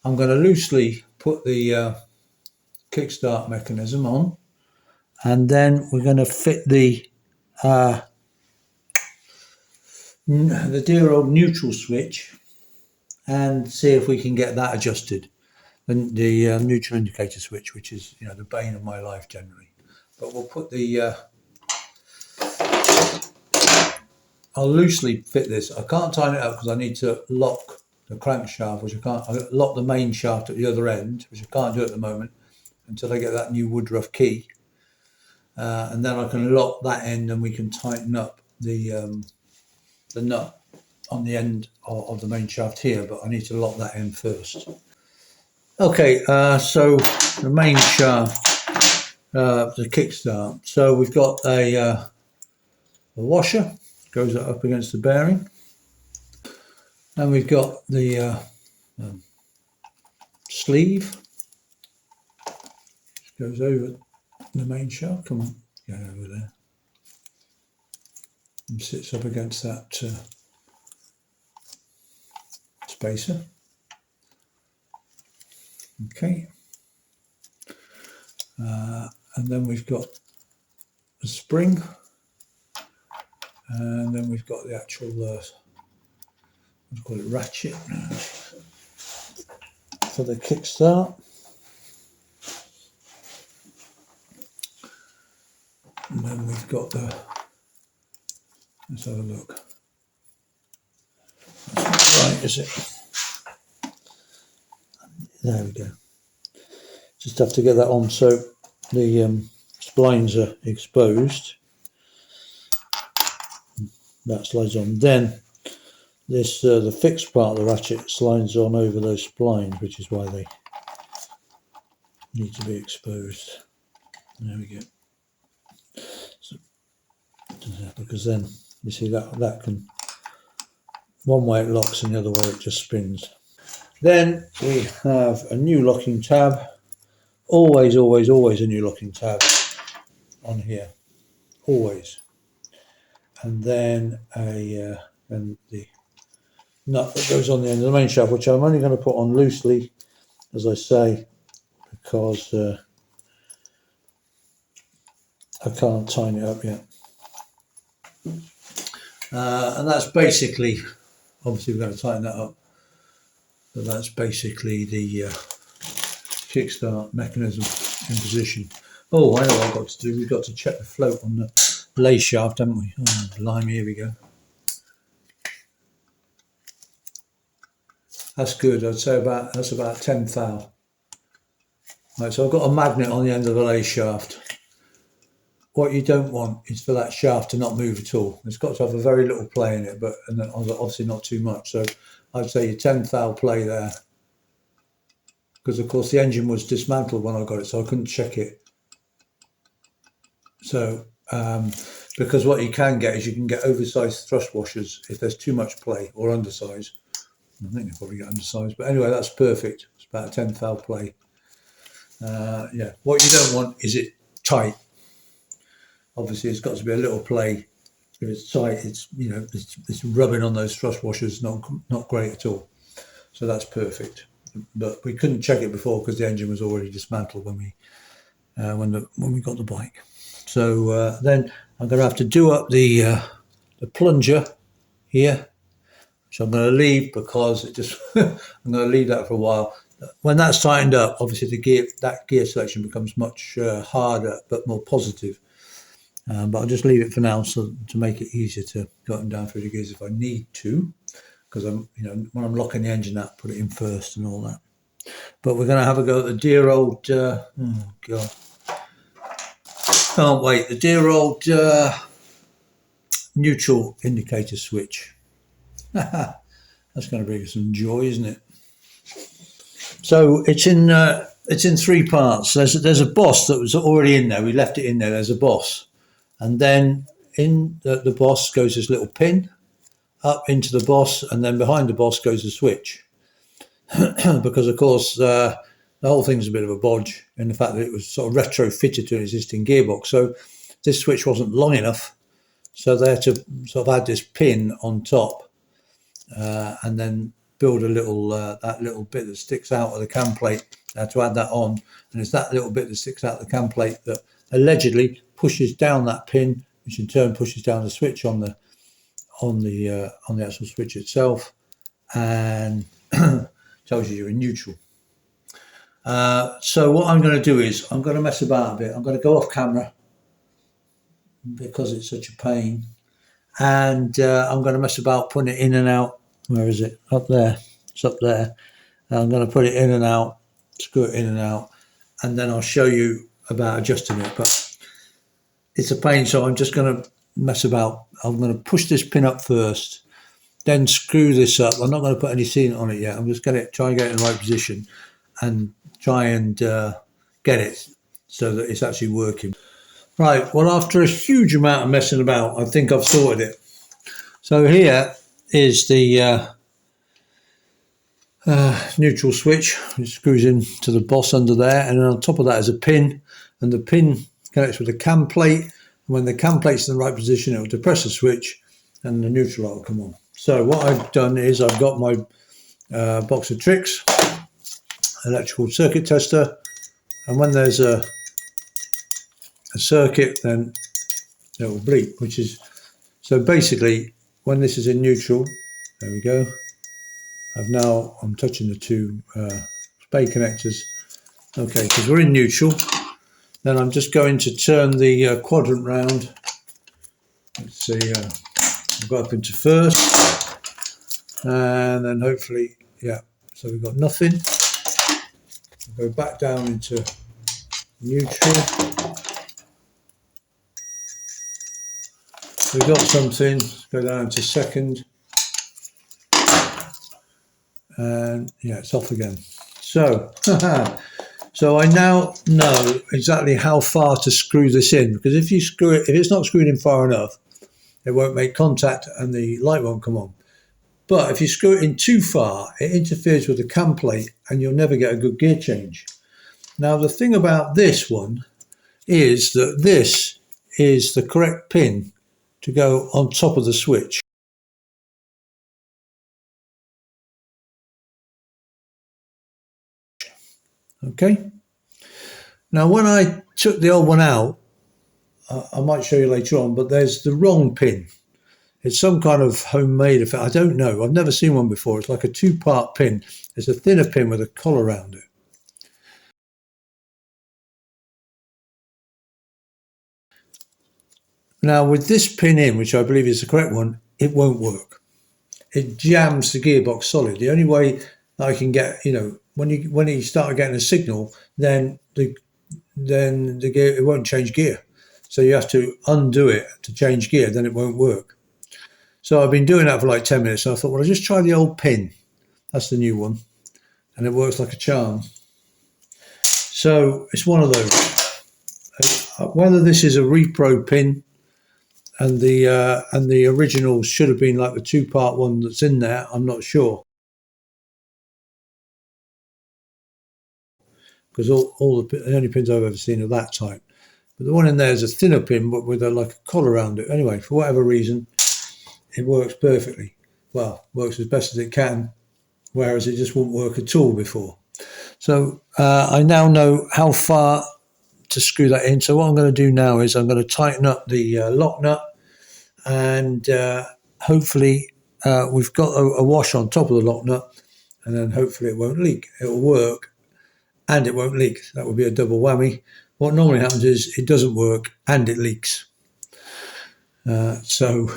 I'm going to loosely put the kickstart mechanism on, and then we're going to fit the dear old neutral switch and see if we can get that adjusted. The neutral indicator switch, which is the bane of my life generally. But we'll put the I'll loosely fit this. I can't tighten it up because I need to lock the crankshaft, which I can't. I lock the main shaft at the other end, which I can't do at the moment until I get that new Woodruff key, and then I can lock that end and we can tighten up the nut on the end of the main shaft here. But I need to lock that end first. Okay, so the main shaft, the kickstart. So we've got a washer, goes up against the bearing, and we've got the sleeve, goes over the main shaft. Come on, get over there, and sits up against that spacer. Okay, and then we've got the spring, and then we've got the actual let's call it ratchet for the kickstart. And then we've got the, let's have a look. That's not right, is it? There we go. Just have to get that on so the splines are exposed. That slides on. Then this the fixed part of the ratchet slides on over those splines, which is why they need to be exposed. There we go. So, because then you see that can, one way it locks and the other way it just spins. Then we have a new locking tab. Always a new locking tab on here. Always. And then and the nut that goes on the end of the main shaft, which I'm only going to put on loosely, as I say, because I can't tighten it up yet. And that's basically, obviously we're going to tighten that up, but that's basically the kickstart mechanism in position. Oh, I know what I've got to do. We've got to check the float on the Layshaft, haven't we? Oh, blimey, here we go. That's good. I'd say that's about 10 thou. Right, so I've got a magnet on the end of the Layshaft. What you don't want is for that shaft to not move at all. It's got to have a very little play in it, but and then obviously not too much. So I'd say your 10 thou play there, because of course the engine was dismantled when I got it, so I couldn't check it. So because what you can get is you can get oversized thrust washers if there's too much play, or undersized. I think they probably get undersized, but anyway, that's perfect. It's about a 10 thou play. Yeah, what you don't want is it tight. Obviously, it's got to be a little play. If it's tight, it's it's rubbing on those thrust washers. Not great at all. So that's perfect. But we couldn't check it before because the engine was already dismantled when we got the bike. So then I'm going to have to do up the plunger here, which I'm going to leave because it just I'm going to leave that for a while. When that's tightened up, obviously that gear selection becomes much harder but more positive. But I'll just leave it for now, so to make it easier to go up and down through the gears if I need to, because I'm when I'm locking the engine up, put it in first and all that. But we're going to have a go at the dear old oh god, can't wait, the dear old neutral indicator switch. That's going to bring us some joy, isn't it? So it's in three parts. There's a boss that was already in there. We left it in there. There's a boss. And then in the boss goes this little pin up into the boss, and then behind the boss goes the switch. Because, of course, the whole thing's a bit of a bodge in the fact that it was sort of retrofitted to an existing gearbox. So this switch wasn't long enough, so they had to sort of add this pin on top. And then build a little that little bit that sticks out of the cam plate. I had to add that on, and it's that little bit that sticks out of the cam plate that allegedly pushes down that pin, which in turn pushes down the switch on the actual switch itself, and tells you you're in neutral. So what I'm going to do is I'm going to mess about a bit. I'm going to go off camera because it's such a pain, and I'm going to mess about putting it in and out. Where is it? Up there. It's up there. And I'm going to put it in and out, screw it in and out, and then I'll show you about adjusting it. But it's a pain, so I'm just going to mess about. I'm going to push this pin up first, then screw this up. I'm not going to put any sealant on it yet. I'm just going to try and get it in the right position and try and get it so that it's actually working. Right, well, after a huge amount of messing about, I think I've sorted it. So here is the neutral switch, which screws into the boss under there, and then on top of that is a pin, and the pin connects with the cam plate. And when the cam plate's in the right position, it will depress the switch and the neutral light will come on. So what I've done is I've got my box of tricks, electrical circuit tester, and when there's a circuit, then it will bleep, which is, so basically when this is in neutral, there we go, I'm touching the two spade connectors. Okay, because we're in neutral, then I'm just going to turn the quadrant round. Let's see, I've got up into first, and then hopefully, yeah, so we've got nothing. I'll go back down into neutral. We've got something, go down to second, and yeah, it's off again. So, so I now know exactly how far to screw this in, because if you screw it, if it's not screwed in far enough, it won't make contact and the light won't come on. But if you screw it in too far, it interferes with the cam plate and you'll never get a good gear change. Now, the thing about this one is that this is the correct pin to go on top of the switch. Okay. Now, when I took the old one out, I might show you later on, but there's the wrong pin. It's some kind of homemade effect. I don't know. I've never seen one before. It's like a two-part pin. It's a thinner pin with a collar around it. Now, with this pin in, which I believe is the correct one, it won't work. It jams the gearbox solid. The only way I can get, you know, when you start getting a signal, then the gear, it won't change gear. So you have to undo it to change gear, then it won't work. So I've been doing that for like 10 minutes. So I thought, well, I'll just try the old pin. That's the new one. And it works like a charm. So it's one of those. Whether this is a repro pin and the original should have been like the two-part one that's in there, I'm not sure. Because all the only pins I've ever seen are that type. But the one in there is a thinner pin, but with like a collar around it. Anyway, for whatever reason, it works perfectly. Well, works as best as it can, whereas it just wouldn't work at all before. So I now know how far to screw that in. So what I'm going to do now is I'm going to tighten up the lock nut, and hopefully we've got a wash on top of the lock nut, and then hopefully it won't leak. It will work and it won't leak. That would be a double whammy. What normally happens is it doesn't work and it leaks. So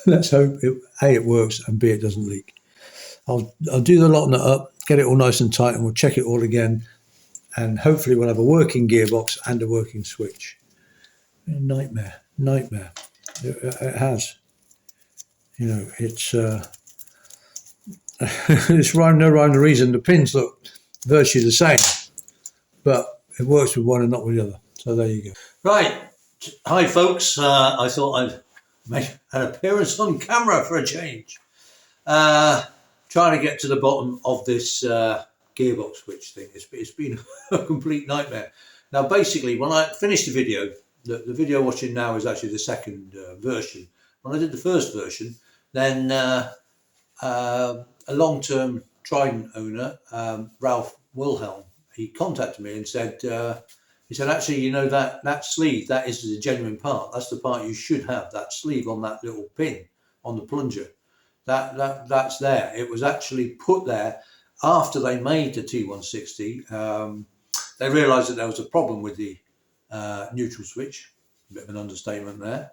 let's hope A, it works, and B, it doesn't leak. I'll do the lock nut up, get it all nice and tight, and we'll check it all again. And hopefully we'll have a working gearbox and a working switch. Nightmare. It has. You know, it's it's no rhyme or reason. The pins look virtually the same, but it works with one and not with the other. So there you go. Right. Hi, folks. I thought I'd make an appearance on camera for a change. Trying to get to the bottom of this gearbox switch thing. It's been a complete nightmare. Now, basically, when I finished the video, the video watching now is actually the second version. When I did the first version, then a long-term Trident owner, Ralph Wilhelm, he contacted me and said, actually, you know, that sleeve, that is a genuine part. That's the part you should have, that sleeve on that little pin on the plunger. That's there. It was actually put there after they made the T160. They realised that there was a problem with the neutral switch. A bit of an understatement there.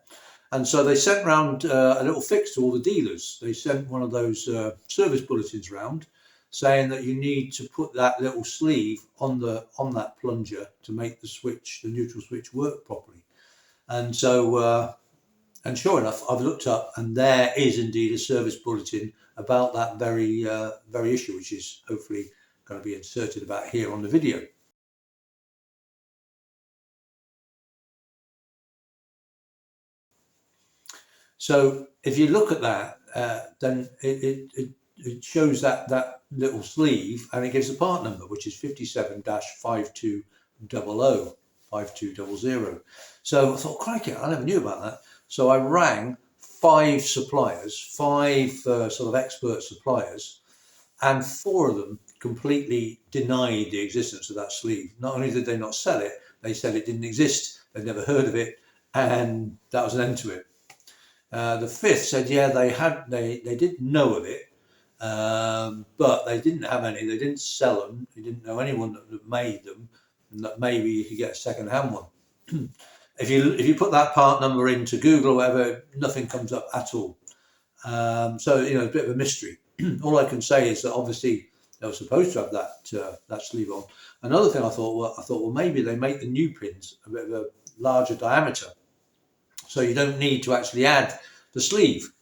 And so they sent round a little fix to all the dealers. They sent one of those service bulletins round saying that you need to put that little sleeve on that plunger to make the neutral switch, work properly. And so, and sure enough, I've looked up, and there is indeed a service bulletin about that very issue, which is hopefully going to be inserted about here on the video. So if you look at that, then it shows that little sleeve, and it gives a part number, which is 57-5200, 5200. So I thought, crikey, I never knew about that. So I rang 5 suppliers, 5 sort of expert suppliers, and 4 of them completely denied the existence of that sleeve. Not only did they not sell it, they said it didn't exist, they'd never heard of it, and that was an end to it. The 5th said, yeah, they did know of it, but they didn't have any. They didn't sell them. They didn't know anyone that made them, and that maybe you could get a second-hand one. If you put that part number into Google or whatever, nothing comes up at all. So you know, a bit of a mystery. All I can say is that obviously they were supposed to have that sleeve on. Another thing I thought, well, maybe they make the new pins a bit of a larger diameter, so you don't need to actually add the sleeve.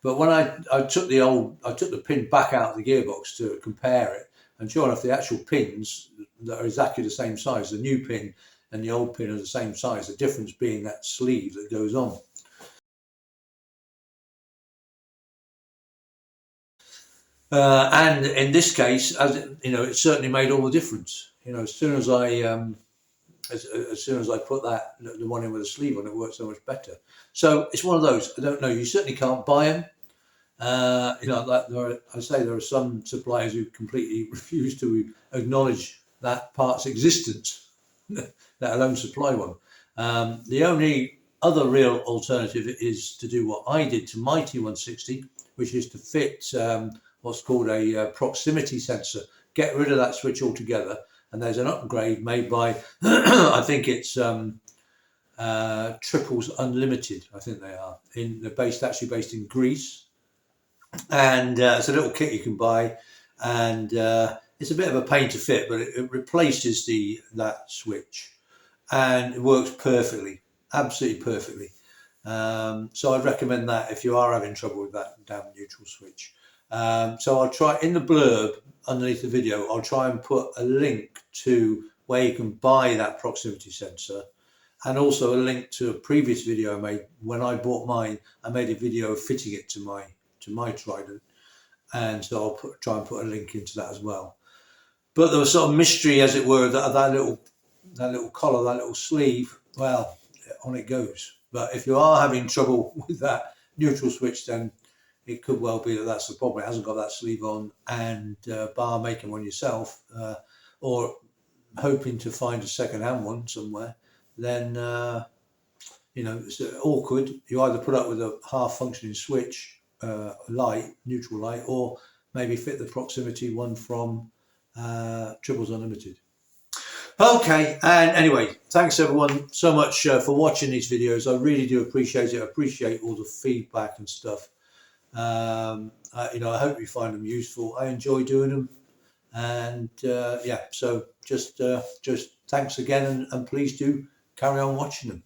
But when I took the pin back out of the gearbox to compare it, and sure enough, the actual pins that are exactly the same size, the new pin and the old pin are the same size, the difference being that sleeve that goes on. And in this case, as you know, it certainly made all the difference. You know, as soon as I put the one in with a sleeve on, it worked so much better. So it's one of those. I don't know. You certainly can't buy them. You know, there are some suppliers who completely refuse to acknowledge that part's existence, let alone supply one. The only other real alternative is to do what I did to my T160, which is to fit what's called a proximity sensor. Get rid of that switch altogether. And there's an upgrade made by, I think it's Triples Unlimited. I think they are. They're actually based in Greece, and it's a little kit you can buy, and it's a bit of a pain to fit, but it replaces that switch, and it works perfectly, absolutely perfectly. So I'd recommend that if you are having trouble with that damn neutral switch. So I'll try, in the blurb underneath the video, I'll try and put a link to where you can buy that proximity sensor, and also a link to a previous video I made. When I bought mine, I made a video of fitting it to my Trident, and so I'll try and put a link into that as well. But there was sort of mystery, as it were, that little collar, that little sleeve. Well, on it goes. But if you are having trouble with that neutral switch, then it could well be that that's the problem. It hasn't got that sleeve on, and bar making one yourself, or hoping to find a second-hand one somewhere, then you know, it's awkward. You either put up with a half-functioning switch, neutral light, or maybe fit the proximity one from Triples Unlimited. Okay, and anyway, thanks everyone so much for watching these videos. I really do appreciate it. I appreciate all the feedback and stuff. You know, I hope you find them useful. I enjoy doing them, and yeah, so just thanks again, and please do carry on watching them.